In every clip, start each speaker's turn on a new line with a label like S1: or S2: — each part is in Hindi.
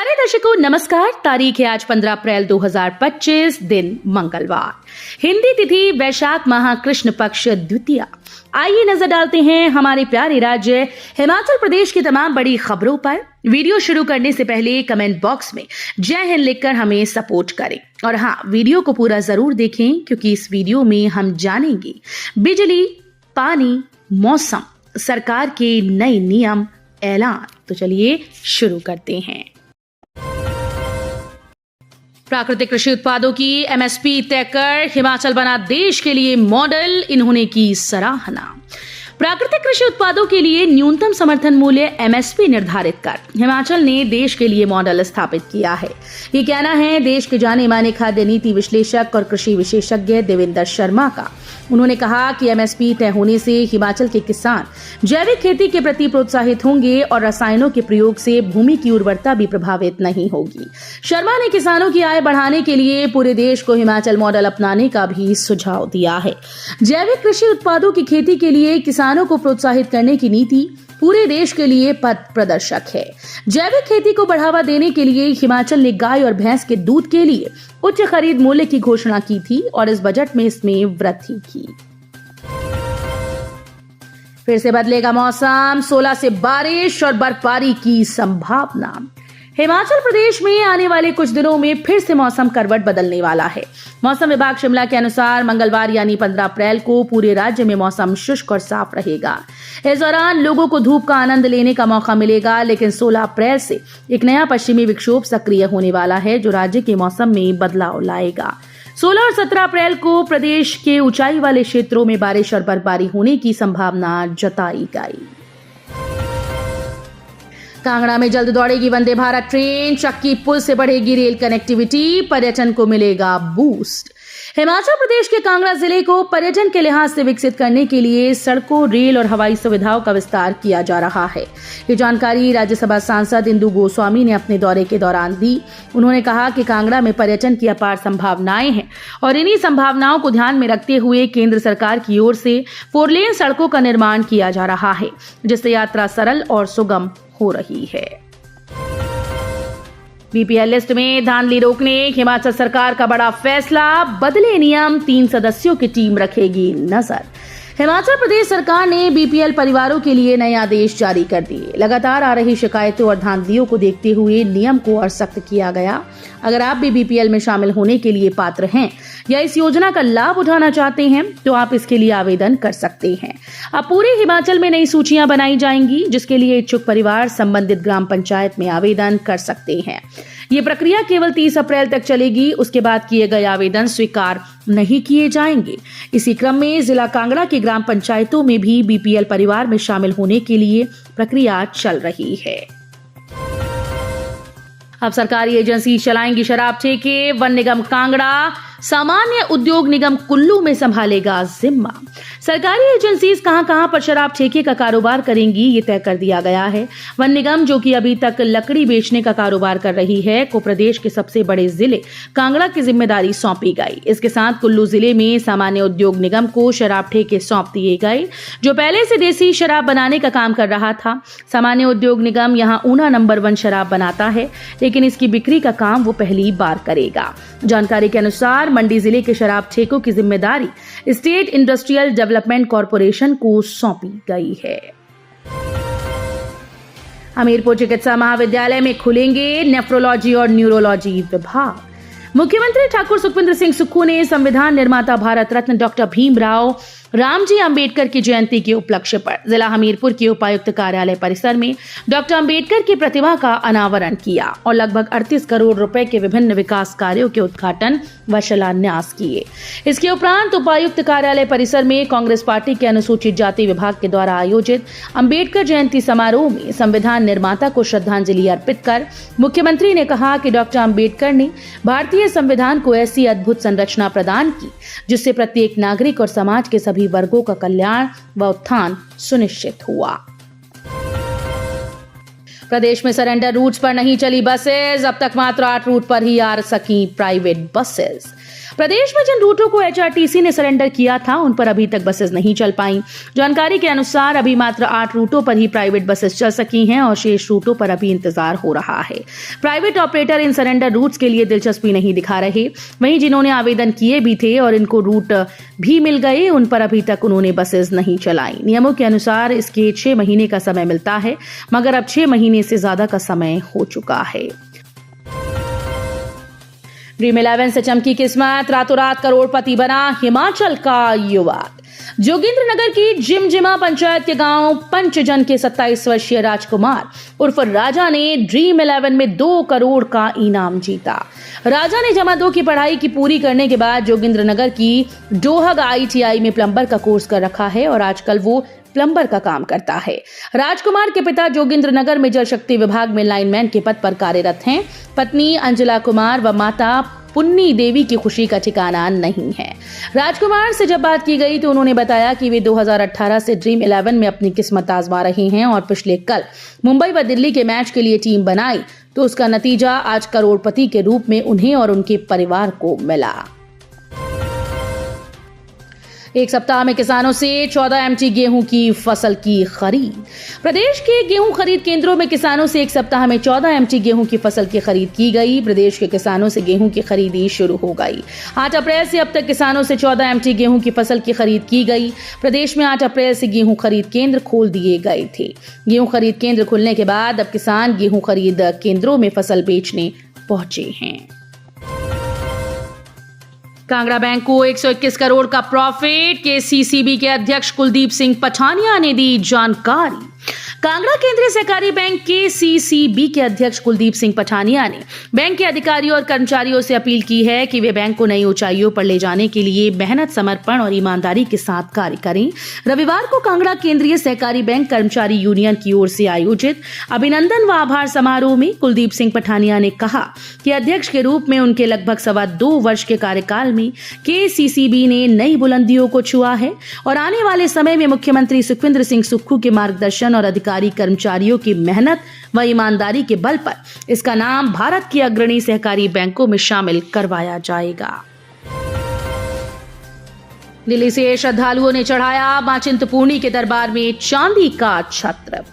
S1: प्यारे दर्शकों नमस्कार। तारीख है आज 15 अप्रैल 2025, दिन मंगलवार, हिंदी तिथि वैशाख माह कृष्ण पक्ष द्वितीया। आइए नजर डालते हैं हमारे प्यारे राज्य हिमाचल प्रदेश की तमाम बड़ी खबरों पर। वीडियो शुरू करने से पहले कमेंट बॉक्स में जय हिंद लिखकर हमें सपोर्ट करें और हाँ, वीडियो को पूरा जरूर देखें क्योंकि इस वीडियो में हम जानेंगे बिजली, पानी, मौसम, सरकार के नए नियम, ऐलान। तो चलिए शुरू करते हैं। प्राकृतिक कृषि उत्पादों की एमएसपी तय कर हिमाचल बना देश के लिए मॉडल, इन्होंने की सराहना। प्राकृतिक कृषि उत्पादों के लिए न्यूनतम समर्थन मूल्य एमएसपी निर्धारित कर हिमाचल ने देश के लिए मॉडल स्थापित किया है। ये कहना है देश के जाने माने खाद्य नीति विश्लेषक और कृषि विशेषज्ञ देवेंद्र शर्मा का। उन्होंने कहा कि एमएसपी तय होने से हिमाचल के किसान जैविक खेती के प्रति प्रोत्साहित होंगे और रसायनों के प्रयोग से भूमि की उर्वरता भी प्रभावित नहीं होगी। शर्मा ने किसानों की आय बढ़ाने के लिए पूरे देश को हिमाचल मॉडल अपनाने का भी सुझाव दिया है। जैविक कृषि उत्पादों की खेती के लिए किसानों को प्रोत्साहित करने की नीति पूरे देश के लिए पथ प्रदर्शक है। जैविक खेती को बढ़ावा देने के लिए हिमाचल ने गाय और भैंस के दूध के लिए उच्च खरीद मूल्य की घोषणा की थी और इस बजट में इसमें वृद्धि की। फिर से बदलेगा मौसम, 16 से बारिश और बर्फबारी की संभावना। हिमाचल प्रदेश में आने वाले कुछ दिनों में फिर से मौसम करवट बदलने वाला है। मौसम विभाग शिमला के अनुसार मंगलवार यानी 15 अप्रैल को पूरे राज्य में मौसम शुष्क और साफ रहेगा। इस दौरान लोगों को धूप का आनंद लेने का मौका मिलेगा, लेकिन 16 अप्रैल से एक नया पश्चिमी विक्षोभ सक्रिय होने वाला है जो राज्य के मौसम में बदलाव लाएगा। 16 और 17 अप्रैल को प्रदेश के ऊंचाई वाले क्षेत्रों में बारिश और बर्फबारी होने की संभावना जताई गई। कांगड़ा में जल्द दौड़ेगी वंदे भारत ट्रेन, चक्की पुल से बढ़ेगी रेल कनेक्टिविटी, पर्यटन को मिलेगा बूस्ट। हिमाचल प्रदेश के कांगड़ा जिले को पर्यटन के लिहाज से विकसित करने के लिए सड़कों, रेल और हवाई सुविधाओं का विस्तार किया जा रहा है। ये जानकारी राज्यसभा सांसद इंदु गोस्वामी ने अपने दौरे के दौरान दी। उन्होंने कहा कि कांगड़ा में पर्यटन की अपार संभावनाएं हैं और इन्हीं संभावनाओं को ध्यान में रखते हुए केंद्र सरकार की ओर से 4 लेन सड़कों का निर्माण किया जा रहा है, जिससे यात्रा सरल और सुगम हो रही है। बीपीएल लिस्ट में धांधली रोकने हिमाचल सरकार का बड़ा फैसला, बदले नियम, 3 सदस्यों की टीम रखेगी नजर। हिमाचल प्रदेश सरकार ने बीपीएल परिवारों के लिए नए आदेश जारी कर दिए। लगातार आ रही शिकायतों और धांधलियों को देखते हुए नियम को और सख्त किया गया। अगर आप भी बीपीएल में शामिल होने के लिए पात्र हैं या इस योजना का लाभ उठाना चाहते हैं तो आप इसके लिए आवेदन कर सकते हैं। अब पूरे हिमाचल में नई सूचियां बनाई जाएंगी, जिसके लिए इच्छुक परिवार संबंधित ग्राम पंचायत में आवेदन कर सकते हैं। ये प्रक्रिया केवल 30 अप्रैल तक चलेगी। उसके बाद किए गए आवेदन स्वीकार नहीं किए जाएंगे। इसी क्रम में जिला कांगड़ा की ग्राम पंचायतों में भी बीपीएल परिवार में शामिल होने के लिए प्रक्रिया चल रही है। अब सरकारी एजेंसी चलाएंगी शराब ठेके, वन निगम कांगड़ा, सामान्य उद्योग निगम कुल्लू में संभालेगा जिम्मा। सरकारी एजेंसी कहां पर शराब ठेके का कारोबार करेंगी, ये तय कर दिया गया है। वन निगम, जो कि अभी तक लकड़ी बेचने का कारोबार कर रही है, को प्रदेश के सबसे बड़े जिले कांगड़ा की जिम्मेदारी सौंपी गई। इसके साथ कुल्लू जिले में सामान्य उद्योग निगम को शराब ठेके सौंप दिए गए, जो पहले से देसी शराब बनाने का काम कर रहा था। सामान्य उद्योग निगम यहाँ ऊना नंबर 1 शराब बनाता है, लेकिन इसकी बिक्री का काम वो पहली बार करेगा। जानकारी के अनुसार मंडी जिले के शराब ठेकों की जिम्मेदारी स्टेट इंडस्ट्रियल डेवलपमेंट कॉर्पोरेशन को सौंपी गई है। हमीरपुर चिकित्सा महाविद्यालय में खुलेंगे नेफ्रोलॉजी और न्यूरोलॉजी विभाग। मुख्यमंत्री ठाकुर सुखविंदर सिंह सुक्खू ने संविधान निर्माता भारत रत्न डॉक्टर भीमराव रामजी अंबेडकर की जयंती के उपलक्ष्य पर जिला हमीरपुर के उपायुक्त कार्यालय परिसर में डॉक्टर अंबेडकर की प्रतिमा का अनावरण किया और लगभग 38 करोड़ रुपए के विभिन्न विकास कार्यों के उद्घाटन व शिलान्यास किए। इसके उपरांत उपायुक्त कार्यालय परिसर में कांग्रेस पार्टी के अनुसूचित जाति विभाग के द्वारा आयोजित अंबेडकर जयंती समारोह में संविधान निर्माता को श्रद्धांजलि अर्पित कर मुख्यमंत्री ने कहा कि डॉक्टर अंबेडकर ने भारतीय संविधान को ऐसी अद्भुत संरचना प्रदान की जिससे प्रत्येक नागरिक और समाज के सभी वर्गों का कल्याण व उत्थान सुनिश्चित हुआ। प्रदेश में सरेंडर रूट्स पर नहीं चली बसेज, अब तक मात्र 8 रूट पर ही आ सकी प्राइवेट बसेज। प्रदेश में जिन रूटों को HRTC ने सरेंडर किया था उन पर अभी तक बसेस नहीं चल पाई। जानकारी के अनुसार अभी मात्र 8 रूटों पर ही प्राइवेट बसेस चल सकी हैं और शेष रूटों पर अभी इंतजार हो रहा है। प्राइवेट ऑपरेटर इन सरेंडर रूट्स के लिए दिलचस्पी नहीं दिखा रहे। वहीं जिन्होंने आवेदन किए भी थे और इनको रूट भी मिल गए, उन पर अभी तक उन्होंने बसेस नहीं चलाई। नियमों के अनुसार इसके 6 महीने का समय मिलता है, मगर अब 6 महीने से ज्यादा का समय हो चुका है। ड्रीम 11 से चमकी किस्मत, रातों रात करोड़पति बना हिमाचल का युवक। जोगिंद्रनगर की जिमजिमा पंचायत के गांव पंचजन के 27 वर्षीय राजकुमार उर्फ राजा ने ड्रीम 11 में 2 करोड़ का इनाम जीता। राजा ने जमा 2 की पढ़ाई की पूरी करने के बाद जोगिंद्रनगर की डोहग ITI में प्लम्बर का कोर्स कर रखा है और आजकल वो प्लम्बर का काम करता है। राजकुमार के पिता जोगिंद्रनगर में जल शक्ति विभाग में लाइनमैन के पद पर कार्यरत हैं। पत्नी अंजला कुमार व माता पुन्नी देवी की खुशी का ठिकाना नहीं है। राजकुमार से जब बात की गई तो उन्होंने बताया कि वे 2018 से ड्रीम 11 में अपनी किस्मत आजमा रहे हैं और पिछले कल मुंबई व दिल्ली के मैच के लिए टीम बनाई तो उसका नतीजा आज करोड़पति के रूप में उन्हें और उनके परिवार को मिला। एक सप्ताह में किसानों से 14 MT गेहूं की फसल की खरीद। प्रदेश के गेहूं खरीद केंद्रों में किसानों से एक सप्ताह में 14 MT गेहूं की फसल की खरीद की गई। प्रदेश के किसानों से गेहूं की खरीदी शुरू हो गई। 8 अप्रैल से अब तक किसानों से 14 MT गेहूं की फसल की खरीद की गई। प्रदेश में 8 अप्रैल से गेहूं खरीद केंद्र खोल दिए गए थे। गेहूं खरीद केंद्र खुलने के बाद अब किसान गेहूं खरीद केंद्रों में फसल बेचने पहुंचे हैं। कांगड़ा बैंक को 121 करोड़ का प्रॉफिट, KCCB के अध्यक्ष कुलदीप सिंह पठानिया ने दी जानकारी। कांगड़ा केंद्रीय सहकारी बैंक KCCB के अध्यक्ष कुलदीप सिंह पठानिया ने बैंक के अधिकारियों और कर्मचारियों से अपील की है कि वे बैंक को नई ऊंचाइयों पर ले जाने के लिए मेहनत, समर्पण और ईमानदारी के साथ कार्य करें। रविवार को कांगड़ा केंद्रीय सहकारी बैंक कर्मचारी यूनियन की ओर से आयोजित अभिनंदन व आभार समारोह में कुलदीप सिंह पठानिया ने कहा कि अध्यक्ष के रूप में उनके लगभग 2.25 वर्ष के कार्यकाल में KCCB ने नई बुलंदियों को छुआ है और आने वाले समय में मुख्यमंत्री सुखविंदर सिंह सुक्खू के मार्गदर्शन और अधिकारी कर्मचारियों की मेहनत व ईमानदारी के बल पर इसका नाम भारत की अग्रणी सहकारी बैंकों में शामिल करवाया जाएगा। दिल्ली से श्रद्धालुओं ने चढ़ाया मां चिंतपूर्णी के दरबार में चांदी का छत्र।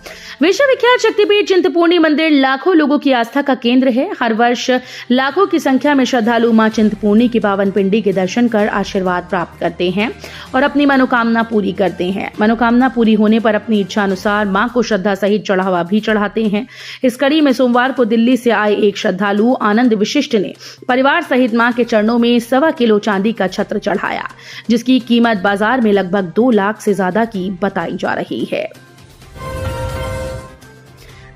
S1: विश्वविख्यात शक्तिपीठ चिंतपूर्णी मंदिर लाखों लोगों की आस्था का केंद्र है। हर वर्ष लाखों की संख्या में श्रद्धालु मां चिंतपूर्णी की पावन पिंडी के दर्शन कर आशीर्वाद प्राप्त करते हैं और अपनी मनोकामना पूरी करते हैं। मनोकामना पूरी होने पर अपनी इच्छा अनुसार मां को श्रद्धा सहित चढ़ावा भी चढ़ाते हैं। इस कड़ी में सोमवार को दिल्ली से आए एक श्रद्धालु आनंद विशिष्ट ने परिवार सहित मां के चरणों में 1.25 किलो चांदी का छत्र चढ़ाया, जिसकी कीमत बाजार में लगभग 2 लाख से ज्यादा की बताई जा रही है।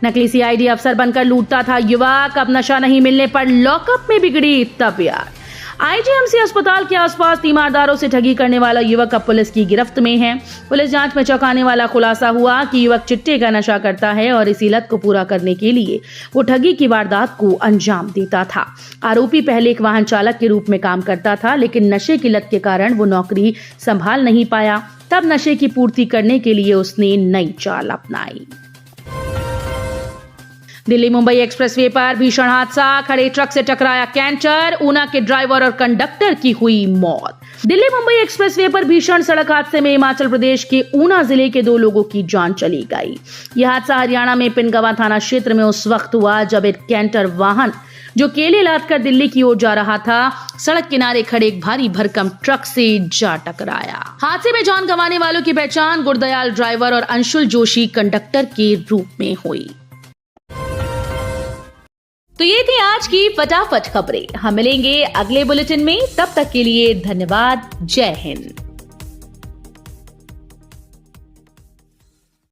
S1: नकली CID अफसर बनकर लूटता था युवक, अब नशा नहीं मिलने पर लॉकअप में बिगड़ी तबीयत। IGMC अस्पताल के आसपास तीमारदारों से ठगी करने वाला युवक अब पुलिस की गिरफ्त में है। पुलिस जांच में चौंकाने वाला खुलासा हुआ कि युवक चिट्टे का नशा करता है और इसी लत को पूरा करने के लिए वो ठगी की वारदात को अंजाम देता था। आरोपी पहले एक वाहन चालक के रूप में काम करता था, लेकिन नशे की लत के कारण वो नौकरी संभाल नहीं पाया। तब नशे की पूर्ति करने के लिए उसने नई चाल अपनाई। दिल्ली मुंबई एक्सप्रेसवे पर भीषण हादसा, खड़े ट्रक से टकराया कैंटर, ऊना के ड्राइवर और कंडक्टर की हुई मौत। दिल्ली मुंबई एक्सप्रेसवे पर भीषण सड़क हादसे में हिमाचल प्रदेश के ऊना जिले के 2 लोगों की जान चली गई। यह हादसा हरियाणा में पिनगवा थाना क्षेत्र में उस वक्त हुआ जब एक कैंटर वाहन जो केले लाद कर दिल्ली की ओर जा रहा था, सड़क किनारे खड़े एक भारी भरकम ट्रक से जा टकराया। हादसे में जान गंवाने वालों की पहचान गुरदयाल ड्राइवर और अंशुल जोशी कंडक्टर के रूप में हुई। तो ये थी आज की फटाफट खबरें। हम मिलेंगे अगले बुलेटिन में, तब तक के लिए धन्यवाद। जय हिंद।